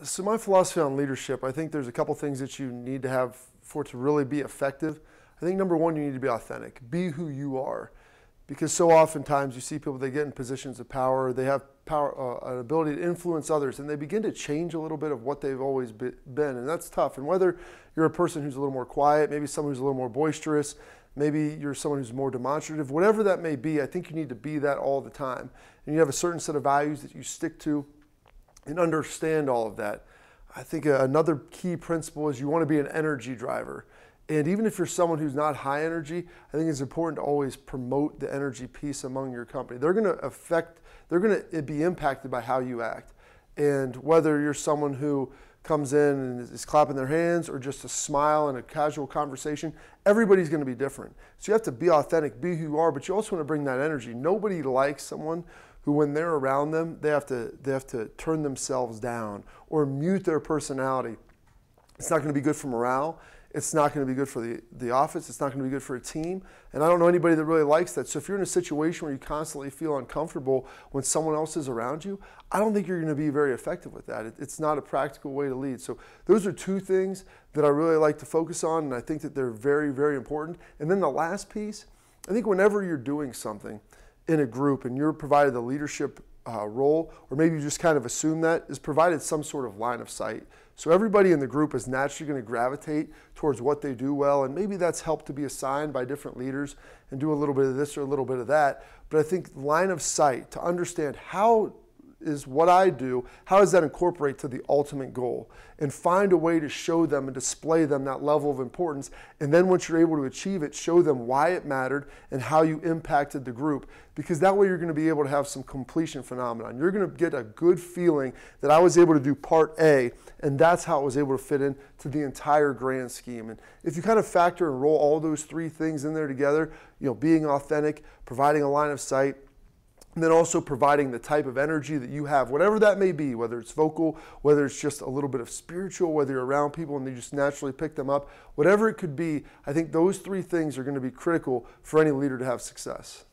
So my philosophy on leadership, I think there's a couple things that you need to have for it to really be effective. I think number one, you need to be authentic. Be who you are. Because so oftentimes you see people, they get in positions of power, they have power, an ability to influence others, and they begin to change a little bit of what they've always been, and that's tough. And whether you're a person who's a little more quiet, maybe someone who's a little more boisterous, maybe you're someone who's more demonstrative, whatever that may be, I think you need to be that all the time. And you have a certain set of values that you stick to and understand all of that. I think another key principle is you want to be an energy driver. And even if you're someone who's not high energy, I think it's important to always promote the energy piece among your company. They're going to be impacted by how you act. And whether you're someone who comes in and is clapping their hands or just a smile and a casual conversation, everybody's going to be different. So you have to be authentic, be who you are, but you also want to bring that energy. Nobody likes someone who, when they're around them, they have to turn themselves down or mute their personality. It's not going to be good for morale. It's not going to be good for the office. It's not going to be good for a team. And I don't know anybody that really likes that. So if you're in a situation where you constantly feel uncomfortable when someone else is around you, I don't think you're going to be very effective with that. It's not a practical way to lead. So those are two things that I really like to focus on, and I think that they're very, very important. And then the last piece, I think whenever you're doing something in a group and you're provided the leadership role, or maybe you just kind of assume that, is provided some sort of line of sight. So everybody in the group is naturally going to gravitate towards what they do well, and maybe that's helped to be assigned by different leaders and do a little bit of this or a little bit of that. But I think line of sight, to understand how is what I do, how does that incorporate to the ultimate goal? And find a way to show them and display them that level of importance. And then once you're able to achieve it, show them why it mattered and how you impacted the group. Because that way you're going to be able to have some completion phenomenon. You're going to get a good feeling that I was able to do part A, and that's how it was able to fit into the entire grand scheme. And if you kind of factor and roll all those three things in there together, being authentic, providing a line of sight, and then also providing the type of energy that you have, whatever that may be, whether it's vocal, whether it's just a little bit of spiritual, whether you're around people and they just naturally pick them up, whatever it could be, I think those three things are going to be critical for any leader to have success.